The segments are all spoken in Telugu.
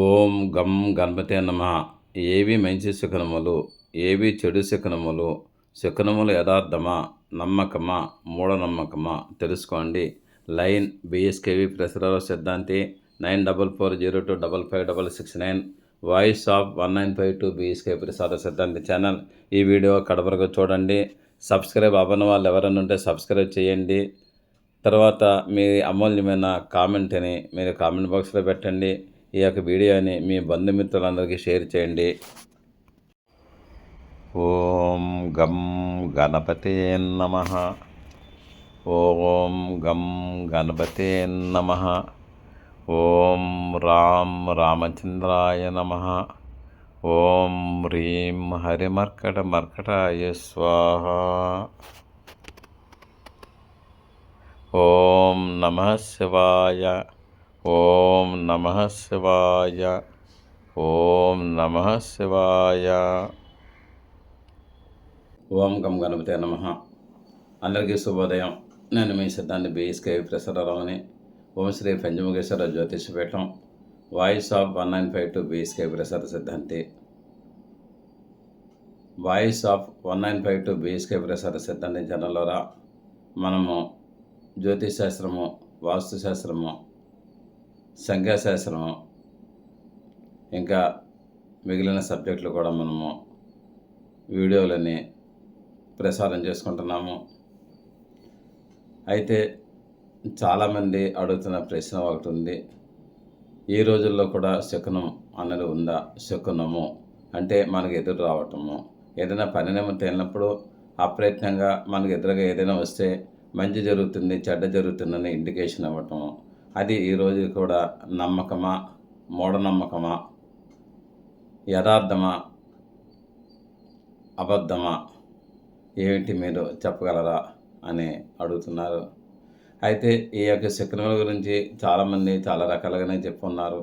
ఓం గం గణపతే నమః. ఏవి మంచి శకునములు, ఏవి చెడు శకునములు, శకునములు యథార్థమా, నమ్మకమా, మూఢనమ్మకమా తెలుసుకోండి. లైన్ బిఎస్కేవి ప్రసరాల సిద్ధాంతి 9440255669 వాయిస్ ఆఫ్ 1952 బిఎస్కే ప్రసాద సిద్ధాంతి ఛానల్. ఈ వీడియో కడవరకు చూడండి. సబ్స్క్రైబ్ అవ్వని వాళ్ళు ఎవరైనా ఉంటే సబ్స్క్రైబ్ చేయండి. తర్వాత మీ అమూల్యమైన కామెంట్ని మీరు కామెంట్ బాక్స్లో పెట్టండి. ఈ యొక్క వీడియోని మీ బంధుమిత్రులందరికీ షేర్ చేయండి. ఓం గం గణపతే నమః. ఓం గం గణపతే నమః. ఓం రామచంద్రాయ నమః. ఓం హ్రీం హరిమర్కటమర్కటాయ స్వాహ. ఓం నమః శివాయ. ఓం నమః శివాయ. ఓం నమః శివాయ. ఓం గం గణపతే నమః. అందరికీ శుభోదయం. నేను మీ సిద్ధాంతి బిఎస్కే ప్రసరరావుని. Om Sri Panchamukheshwara Jyotishapeetham voice of 1952 BSK Prasara సిద్ధాంతి. వాయిస్ ఆఫ్ 1952 బిఎస్కే ప్రసార సిద్ధాంతి ఛానల్లో మనము జ్యోతిశాస్త్రము, వాస్తుశాస్త్రము, సంఖ్యాశాస్త్రము, ఇంకా మిగిలిన సబ్జెక్టులు కూడా మనము వీడియోలని ప్రసారం చేసుకుంటున్నాము. అయితే చాలామంది అడుగుతున్న ప్రశ్న ఒకటి ఉంది. ఈ రోజుల్లో కూడా శకునం అన్నది ఉందా? శకునము అంటే మనకు ఎదురు రావటము, ఏదైనా పని నిమిత్తం వెళ్ళినప్పుడు అప్రయత్నంగా మనకు ఎదురుగా ఏదైనా వస్తే మంచి జరుగుతుంది, చెడ్డ జరుగుతుందని ఇండికేషన్ ఇవ్వటం. అది ఈరోజు కూడా నమ్మకమా, మూఢనమ్మకమా, యథార్థమా, అబద్ధమా, ఏమిటి మీరు చెప్పగలరా అని అడుగుతున్నారు. అయితే ఈ యొక్క శకునముల గురించి చాలామంది చాలా రకాలుగానే చెప్పున్నారు.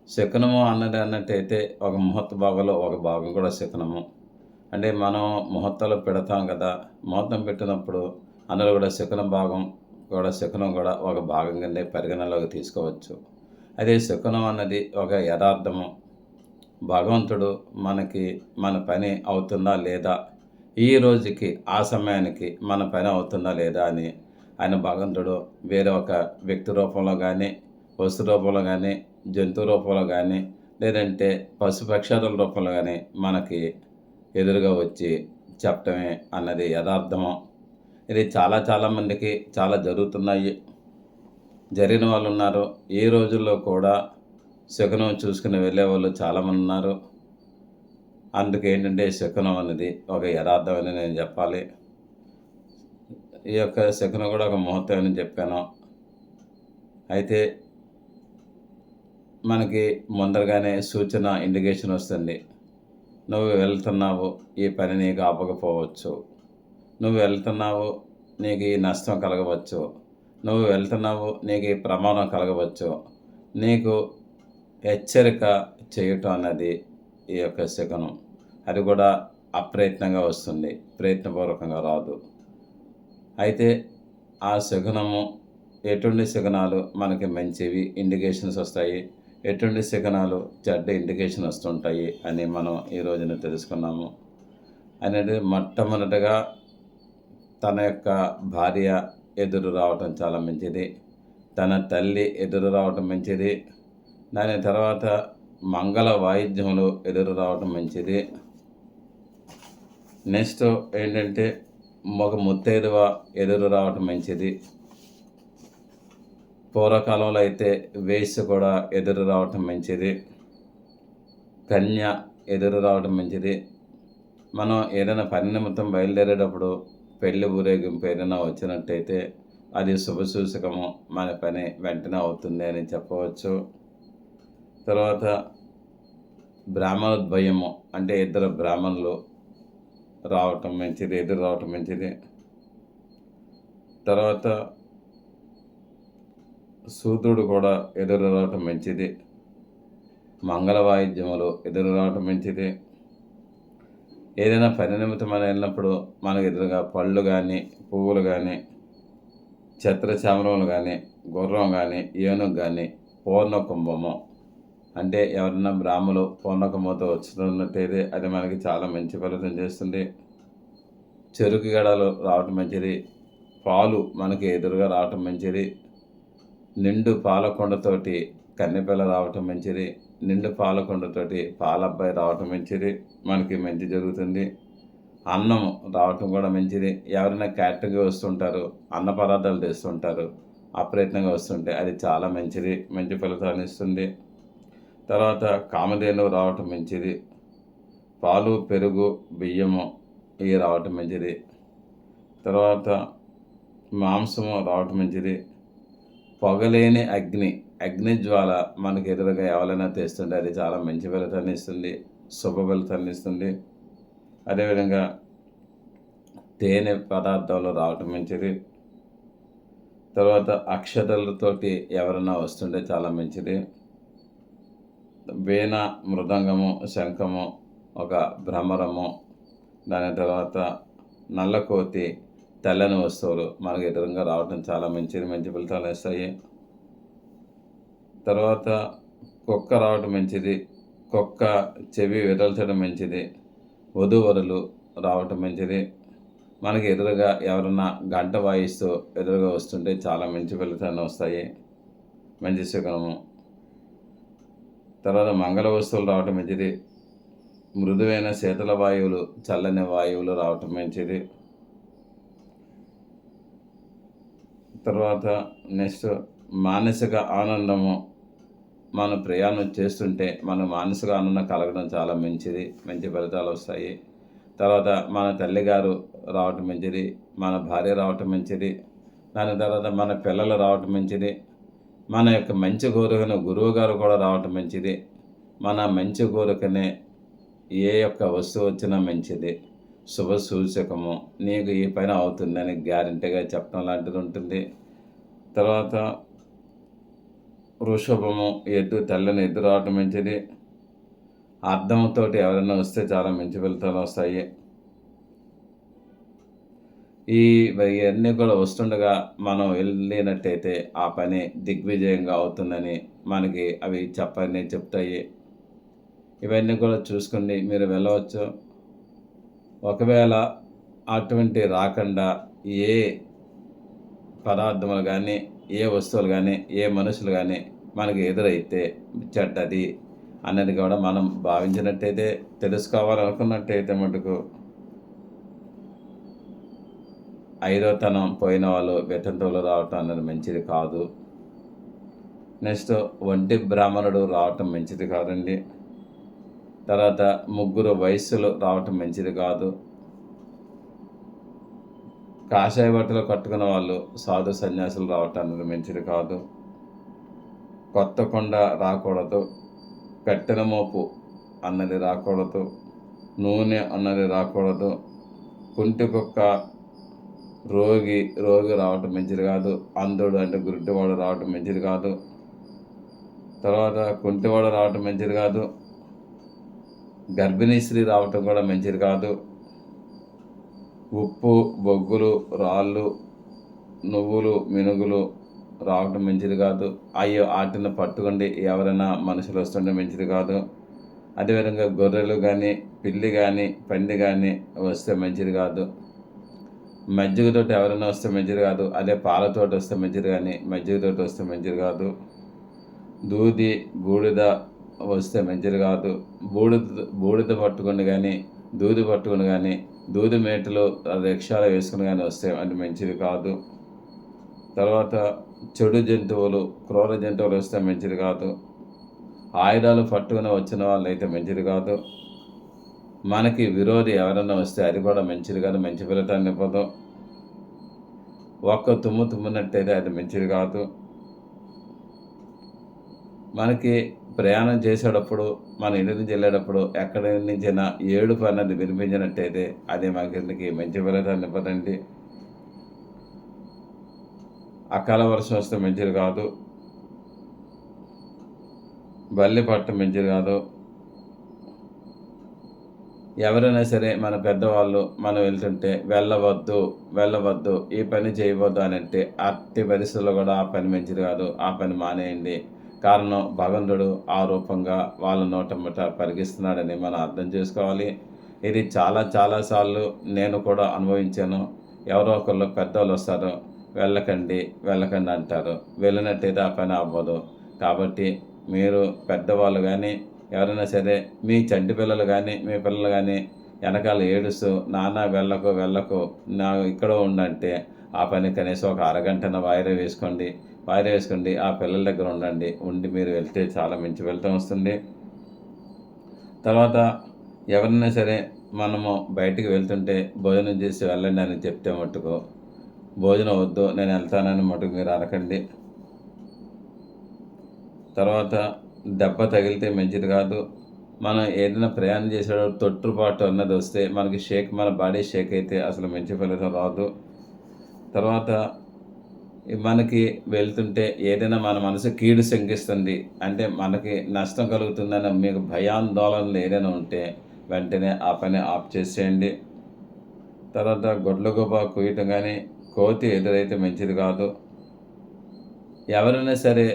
శకునము అన్నట్టయితే ఒక ముహూర్త భాగంలో ఒక భాగం కూడా శకునము. అంటే మనం ముహూర్తాలు పెడతాం కదా, ముహూర్తం పెట్టినప్పుడు అందులో కూడా శకునం కూడా ఒక భాగం కిందే పరిగణలోకి తీసుకోవచ్చు. అదే శకునం అన్నది ఒక యథార్థము. భగవంతుడు మన పని అవుతుందా లేదా, ఈ రోజుకి ఆ సమయానికి మన పని అవుతుందా లేదా అని ఆయన భగవంతుడు వేరే ఒక వ్యక్తి రూపంలో కానీ, వస్తు రూపంలో కానీ, జంతు రూపంలో కానీ, లేదంటే పశుపక్షాదుల రూపంలో కానీ మనకి ఎదురుగా వచ్చి చెప్పటమే అన్నది యథార్థము. ఇది చాలామందికి చాలా జరుగుతున్నాయి, జరిగిన వాళ్ళు ఉన్నారు. ఈ రోజుల్లో కూడా శకునం చూసుకుని వెళ్ళే వాళ్ళు చాలామంది ఉన్నారు. అందుకేంటంటే శకునం అనేది ఒక యథార్థమని నేను చెప్పాలి. ఈ యొక్క శకునం కూడా ఒక ముహూర్తం అని చెప్పాను. అయితే మనకి ముందరగానే సూచన, ఇండికేషన్ వస్తుంది. నువ్వు వెళ్తున్నావు, ఈ పని నీకు ఆపకపోవచ్చు. నువ్వు వెళ్తున్నావు, నీకు ఈ నష్టం కలగవచ్చు. నువ్వు వెళ్తున్నావు, నీకు ఈ ప్రమాదం కలగవచ్చు. నీకు హెచ్చరిక చేయటం అన్నది ఈ యొక్క శకునం. అది కూడా అప్రయత్నంగా వస్తుంది, ప్రయత్నపూర్వకంగా రాదు. అయితే ఆ శకునము, ఎటువంటి శకునాలు మనకి మంచివి ఇండికేషన్స్ వస్తాయి, ఎటువంటి శకునాలు చెడ్డ ఇండికేషన్ వస్తుంటాయి అని మనం ఈ రోజున తెలుసుకున్నాము. అనేది మొట్టమొదటిగా తన యొక్క భార్య ఎదురు రావటం చాలా మంచిది. తన తల్లి ఎదురు రావటం మంచిది. దాని తర్వాత మంగళ వాయిద్యములు ఎదురు రావటం మంచిది. నెక్స్ట్ ఏంటంటే ఒక ముత్తైదువ ఎదురు రావటం మంచిది. పూర్వకాలంలో అయితే వేశ్య కూడా ఎదురు రావటం మంచిది. కన్య ఎదురు రావటం మంచిది. మనం ఏదైనా పని నిమిత్తం బయలుదేరేటప్పుడు పెళ్లి ఊరేగింపు ఏదైనా వచ్చినట్టయితే అది శుభసూచకము, మన పని వెంటనే అవుతుంది అని చెప్పవచ్చు. తర్వాత బ్రాహ్మణోద్భయము అంటే ఇద్దరు బ్రాహ్మణులు రావటం మంచిది, ఎదురు రావటం మంచిది. తర్వాత శూద్రుడు కూడా ఎదురు రావటం మంచిది. మంగళ వాయిద్యములు ఎదురు రావటం మంచిది. ఏదైనా పని నిమిత్తం మనం వెళ్ళినప్పుడు మనకు ఎదురుగా పళ్ళు కానీ, పువ్వులు కానీ, ఛత్రచామరములు కానీ, గుర్రం కానీ, ఏనుగు కానీ, పూర్ణ కుంభము అంటే ఎవరన్నా బ్రాహ్మలు పూర్ణకమూతో వస్తున్నట్టయితే అది మనకి చాలా మంచి ఫలితం చేస్తుంది. చెరుకు గడలు రావటం మంచిది. పాలు మనకి ఎదురుగా రావటం మంచిది. నిండు పాలకొండతోటి కన్నెపిల్ల రావటం మంచిది. నిండు పాలకొండతోటి పాలబ్బాయి రావటం మంచిది. మనకి మంచి జరుగుతుంది. అన్నం రావటం కూడా మంచిది. ఎవరైనా క్యాటరింగ్‌గా వస్తుంటారు, అన్న పదార్థాలు తెస్తుంటారు. అప్రయత్నంగా వస్తుంటే అది చాలా మంచిది. మంచి ఫలితాన్నిస్తుంది. తర్వాత కామధేనువు రావటం మంచిది. పాలు, పెరుగు, బియ్యము ఇవి రావటం మంచిది. తర్వాత మాంసము రావటం మంచిది. పొగలేని అగ్నిజ్వాల మనకు ఎదురుగా ఎవరైనా తెస్తుంటే అది చాలా మంచి ఫలితాన్ని ఇస్తుంది. శుభ ఫలితాన్ని ఇస్తుంది. అదేవిధంగా తేనె పదార్థాలు రావటం మంచిది. తర్వాత అక్షతలతోటి ఎవరైనా వస్తుంటే చాలా మంచిది. వీణ, మృదంగము, శంఖము, ఒక భ్రమరము, దాని తర్వాత నల్లకోతి, తెల్లని వస్తువులు మనకు ఎదురుగా రావటం చాలా మంచిది. మంచి ఫలితాలు ఇస్తాయి. తర్వాత కుక్క రావటం మంచిది. కుక్క చెవి విదల్చడం మంచిది. వధూవరులు రావటం మంచిది. మనకి ఎదురుగా ఎవరన్నా గంట వాయిస్తూ ఎదురుగా వస్తుంటే చాలా మంచి ఫలితాన్ని వస్తాయి. మంచి శకునము. తర్వాత మంగళ వస్తువులు రావటం మంచిది. మృదువైన శీతల వాయువులు, చల్లని వాయువులు రావటం మంచిది. తర్వాత నెక్స్ట్ మానసిక ఆనందము. మనం ప్రయాణం చేస్తుంటే మన మానసిక ఆనందం కలగడం చాలా మంచిది. మంచి ఫలితాలు వస్తాయి. తర్వాత మన తల్లిగారు రావటం మంచిది. మన భార్య రావటం మంచిది. దాని తర్వాత మన పిల్లలు రావటం మంచిది. మన యొక్క మంచి కోరికను గురువు గారు కూడా రావటం మంచిది. మన మంచి కోరికనే ఏ యొక్క వస్తువు వచ్చినా మంచిది. శుభ సూచకము. నీకు ఈ పని అవుతుందని గ్యారంటీగా చెప్పడం లాంటిది ఉంటుంది. తర్వాత వృషభము, ఎద్దు, తెల్లని ఎద్దు రావటం మంచిది. అర్థంతో ఎవరైనా వస్తే చాలా మంచి ఫలితాలు వస్తాయి. ఇవన్నీ కూడా వస్తుండగా మనం వెళ్ళినట్టయితే ఆ పని దిగ్విజయంగా అవుతుందని మనకి అవి చెప్తాయి. ఇవన్నీ కూడా చూసుకుని మీరు వెళ్ళవచ్చు. ఒకవేళ అటువంటి రాకుండా ఏ పదార్థములు కానీ, ఏ వస్తువులు కానీ, ఏ మనుషులు కానీ మనకి ఎదురైతే చెడ్డది అన్నది కూడా మనం భావించినట్టయితే, తెలుసుకోవాలనుకున్నట్టయితే మటుకు ఐదోతనం పోయిన వాళ్ళు వితంతువులు రావటం అన్నది మంచిది కాదు. నెక్స్ట్ ఒంటి బ్రాహ్మణుడు రావటం మంచిది కాదండి. తర్వాత ముగ్గురు వయస్సులు రావటం మంచిది కాదు. కాషాయ బట్టలు కట్టుకున్న వాళ్ళు సాధు సన్యాసులు రావటం అన్నది మంచిది కాదు. కొత్త కొండ రాకూడదు. కట్టెల మోపు అన్నది రాకూడదు. నూనె అన్నది రాకూడదు. కుంటి కుక్క, రోగి రావటం మంచిది కాదు. అంధుడు అంటే గుడ్డివాడు రావటం మంచిది కాదు. తర్వాత కుంటివాడు రావటం మంచిది కాదు. గర్భిణీ స్త్రీ రావటం కూడా మంచిది కాదు. ఉప్పు, బొగ్గులు, రాళ్ళు, నువ్వులు, మినుగులు రావటం మంచిది కాదు. అయ్యో వాటిని పట్టుకుండి ఎవరైనా మనుషులు వస్తుంటే మంచిది కాదు. అదేవిధంగా గొర్రెలు కానీ, పిల్లి కానీ, పంది కానీ వస్తే మంచిది కాదు. మజ్జిగతోటి ఎవరైనా వస్తే మంచిది కాదు. అదే పాలతోటి వస్తే మంచిది కానీ మజ్జిగతోటి వస్తే మంచిది కాదు. దూది, బూడిద వస్తే మంచిది కాదు. బూడిద పట్టుకుని కానీ, దూది పట్టుకుని కానీ, దూది మేటలు రిక్షాలో వేసుకుని కానీ వస్తే అది మంచిది కాదు. తర్వాత చెడు జంతువులు, క్రూర జంతువులు వస్తే మంచిది కాదు. ఆయుధాలు పట్టుకుని వచ్చిన వాళ్ళు అయితే మంచిది కాదు. మనకి విరోధి ఎవరైనా వస్తే అది కూడా మంచిది కాదు. మంచి ఫలితాన్ని ఇవ్వదు. ఒక్క తుమ్మునట్టయితే అది మంచిది కాదు. మనకి ప్రయాణం చేసేటప్పుడు, మన ఇంటి నుంచి వెళ్ళేటప్పుడు ఎక్కడి నుంచైనా ఏడుపు అన్నది వినిపించినట్టయితే అది మనకి మంచి ఫలితాన్ని ఇవ్వదండి. అకాల వర్షం వస్తే మంచిది కాదు. బల్లి పట్టం మంచిది కాదు. ఎవరైనా సరే మన పెద్దవాళ్ళు మనం వెళ్తుంటే వెళ్ళవద్దు, ఈ పని చేయవద్దు అని అంటే అట్టి పరిస్థితుల్లో కూడా ఆ పని మంచిది కాదు. ఆ పని మానేయండి. కారణం భగవంతుడు ఆ రూపంగా వాళ్ళ నోటమ్మట పలికిస్తున్నాడని మనం అర్థం చేసుకోవాలి. ఇది చాలా చాలా సార్లు నేను కూడా అనుభవించాను. ఎవరో ఒకళ్ళు పెద్దోళ్ళు వస్తారు, వెళ్ళకండి వెళ్ళకండి అంటారు. వెళ్ళినట్టయితే ఆ పని అవ్వదు. కాబట్టి మీరు పెద్దవాళ్ళు కానీ ఎవరైనా సరే మీ చంటి పిల్లలు కానీ మీ పిల్లలు కానీ వెనకాల ఏడుస్తూ నాన్న వెళ్ళకు వెళ్ళకు నా ఇక్కడ ఉండంటే ఆ పని కనీసం ఒక అరగంటన వాయిదా వేసుకోండి. ఆ పిల్లల దగ్గర ఉండి మీరు వెళ్తే చాలా మంచి ఫలితం వస్తుంది. తర్వాత ఎవరైనా సరే మనము బయటికి వెళ్తుంటే భోజనం చేసి వెళ్ళండి అని చెప్తే మట్టుకు భోజనం వద్దు నేను వెళ్తానని మటుకు మీరు అనకండి. తర్వాత దెబ్బ తగిలితే మంచిది కాదు. మనం ఏదైనా ప్రయాణం చేసేటప్పుడు తొట్టుపాటు అన్నది వస్తే మన బాడీ షేక్ అయితే అసలు మంచి ఫలితం రాదు. తర్వాత మనకి వెళ్తుంటే ఏదైనా మన మనసు కీడు శంకిస్తుంది అంటే మనకి నష్టం కలుగుతుందని మీకు భయాందోళనలు ఏదైనా ఉంటే వెంటనే ఆ పని ఆఫ్ చేసేయండి. తర్వాత గొడ్లగూబ కూయటం కానీ కోతి ఎదురైతే మంచిది కాదు. ఎవరైనా సరే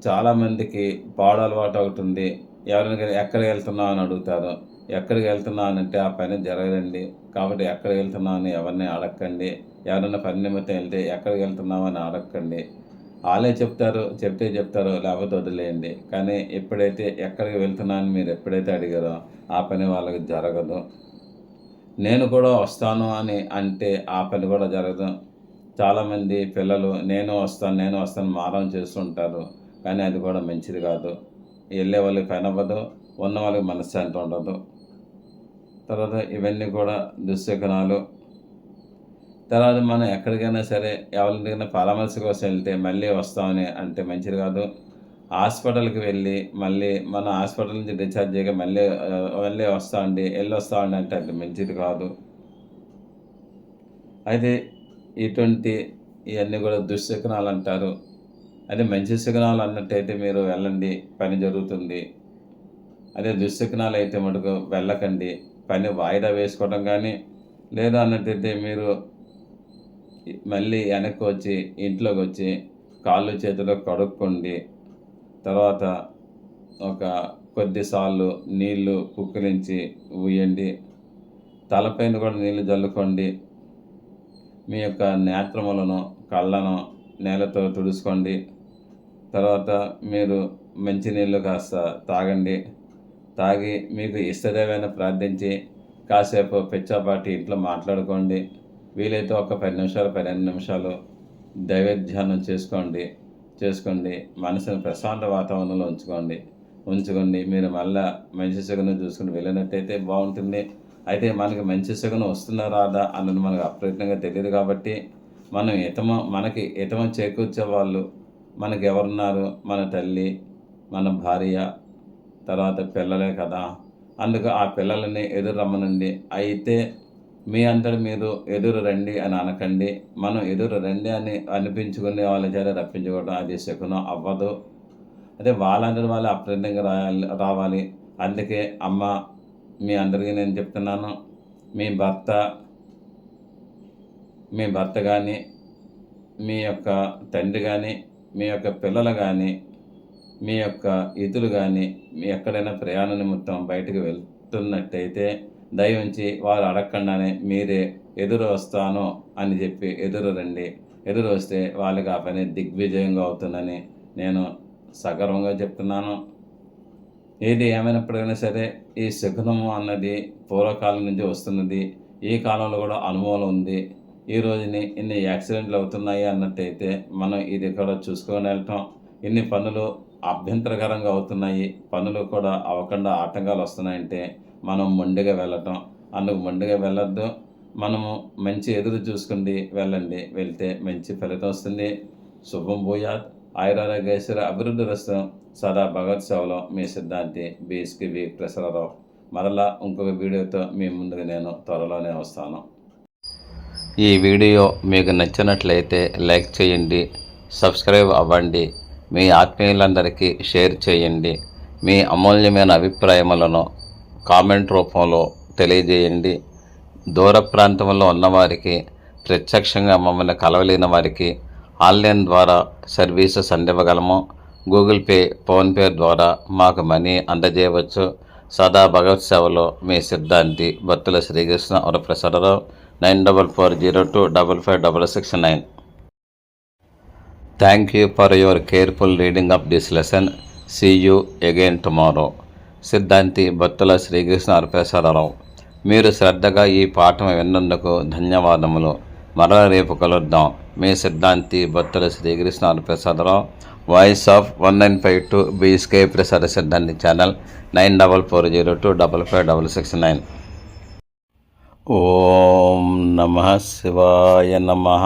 చాలామందికి పాడు అలవాటు ఒకటి ఉంది. ఎవరైనా కానీ ఎక్కడికి వెళ్తున్నావు అని అడుగుతారు. ఎక్కడికి వెళ్తున్నావు అని అంటే ఆ పని జరగదండి. కాబట్టి ఎక్కడికి వెళ్తున్నావు అని ఎవరిని అడగకండి. ఎవరైనా పని నిమిత్తం వెళ్తే ఎక్కడికి వెళ్తున్నావు అని అడగకండి. వాళ్ళే చెప్తారు లేకపోతే వదిలేయండి. కానీ ఎప్పుడైతే ఎక్కడికి వెళ్తున్నా అని మీరు ఎప్పుడైతే అడిగారో ఆ పని వాళ్ళకి జరగదు. నేను కూడా వస్తాను అని అంటే ఆ పని కూడా జరగదు. చాలామంది పిల్లలు నేను వస్తాను మారం చేస్తుంటారు. కానీ అది కూడా మంచిది కాదు. వెళ్ళే వాళ్ళకి పని అవ్వదు, ఉన్న వాళ్ళకి మనశ్శాంతి ఉండదు. తర్వాత ఇవన్నీ కూడా దుశ్శకునాలు. తర్వాత మనం ఎక్కడికైనా సరే ఎవరింటికైనా పరామర్శ కోసం వెళ్తే మళ్ళీ వస్తామని అంటే మంచిది కాదు. హాస్పిటల్కి వెళ్ళి మళ్ళీ మన హాస్పిటల్ నుంచి డిశ్చార్జ్ చేయగా మళ్ళీ వెళ్ళి వస్తామండి అంటే అది మంచిది కాదు. అయితే ఇవన్నీ కూడా దుశ్శకునాలు అంటారు. అదే మంచి శకునాలు అన్నట్టయితే మీరు వెళ్ళండి, పని జరుగుతుంది. అదే దుశ్శకునాలు అయితే మటుకు వెళ్ళకండి. పని వాయిదా వేసుకోవడం కానీ లేదా అన్నట్టయితే మీరు మళ్ళీ వెనక్కి వచ్చి ఇంట్లోకి వచ్చి కాళ్ళు చేతులు కడుక్కోండి. తర్వాత ఒక కొద్దిసార్లు నీళ్లు పుక్కిలించి ఊయండి. తలపైన కూడా నీళ్లు జల్లుకోండి. మీ యొక్క నేత్రములను కళ్ళను నేలతో తుడుచుకోండి. తర్వాత మీరు మంచినీళ్ళు కాస్త తాగండి. తాగి మీకు ఇష్టదేవైనా ప్రార్థించి కాసేపు పిచ్చాపాటి ఇంట్లో మాట్లాడుకోండి. వీలైతే ఒక 15 నిమిషాలు దైవ ధ్యానం చేసుకోండి. మనసును ప్రశాంత వాతావరణంలో ఉంచుకోండి. మీరు మళ్ళీ మంచి శకునం చూసుకుని వెళ్ళినట్టయితే బాగుంటుంది. అయితే మనకి మంచి శకునం వస్తుందా రాదా అన్నది మనకు అప్రయత్నంగా తెలియదు. కాబట్టి మనకి హితము చేకూర్చే వాళ్ళు మనకి ఎవరున్నారు? మన తల్లి, మన భార్య, తర్వాత పిల్లలే కదా. అందుకు ఆ పిల్లలని ఎదురు రమ్మనండి. అయితే మీ అంతటి మీరు ఎదురు రండి అని అనకండి. మనం ఎదురు రండి అని అనిపించుకునే వాళ్ళ చేత రప్పించుకోవడం అది శకునం అవ్వదు. అదే వాళ్ళందరి వాళ్ళు అప్రయత్నంగా రావాలి. అందుకే అమ్మ మీ అందరికీ నేను చెప్తున్నాను, మీ భర్త కానీ, మీ యొక్క తండ్రి కానీ, మీ యొక్క పిల్లలు కానీ, మీ యొక్క ఇతులు కానీ ఎక్కడైనా ప్రయాణ నిమిత్తం బయటకు వెళ్తున్నట్టయితే దయవుంచి వారు అడగకుండానే మీరే ఎదురు వస్తాను అని చెప్పి ఎదురు రండి. ఎదురు వస్తే వాళ్ళకి ఆ పని దిగ్విజయంగా అవుతుందని నేను సగర్వంగా చెప్తున్నాను. ఏది ఏమైనప్పటికైనా సరే ఈ శకునము అన్నది పూర్వకాలం నుంచి వస్తున్నది. ఈ కాలంలో కూడా అనుభవం ఉంది. ఈ రోజుని ఇన్ని యాక్సిడెంట్లు అవుతున్నాయి అన్నట్టయితే మనం ఇది కూడా చూసుకొని వెళ్ళటం. ఇన్ని పనులు అభ్యంతరకరంగా అవుతున్నాయి, పనులు కూడా అవ్వకుండా ఆటంకాలు వస్తున్నాయంటే మనం మొండిగా వెళ్ళటం. అందుకు మొండిగా వెళ్ళొద్దు. మనము మంచి ఎదురు చూసుకుండి వెళ్తే మంచి ఫలితం వస్తుంది. శుభం భూయాత్. ఆయురారోగ్యేశ్వర అభివృద్ధి రస్తం. సదా భగవత్ సేవలో మీ సిద్ధాంతి బీఎస్కే ప్రసాదరావు. మరలా ఇంకొక వీడియోతో మీ ముందుకు నేను త్వరలోనే వస్తాను. ఈ వీడియో మీకు నచ్చినట్లయితే లైక్ చేయండి, సబ్స్క్రైబ్ అవ్వండి, మీ ఆత్మీయులందరికీ షేర్ చేయండి. మీ అమూల్యమైన అభిప్రాయములను కామెంట్ రూపంలో తెలియజేయండి. దూర ప్రాంతంలో ఉన్నవారికి, ప్రత్యక్షంగా మమ్మల్ని కలవలేని వారికి ఆన్లైన్ ద్వారా సర్వీసెస్ అందివ్వగలము. గూగుల్ పే, ఫోన్పే ద్వారా మాకు మనీ అందజేయవచ్చు. సదా భగవత్ సేవలో మీ సిద్ధాంతి Battula Srikrishna Varaprasad Rao. 9440255669. Thank you for your careful reading of this lesson. See you again tomorrow. సిద్ధాంతి బత్తుల శ్రీకృష్ణ వరప్రసాదరావు. మీరు శ్రద్ధగా ఈ పాఠం విన్నందుకు ధన్యవాదములు. మరల రేపు కలుద్దాం. మీ సిద్ధాంతి Battula Srikrishna Varaprasadarao. Voice of 1952 BSK ప్రసాద సిద్ధాంతి ఛానల్ 9440255669. ఓం నమః శివాయ నమః.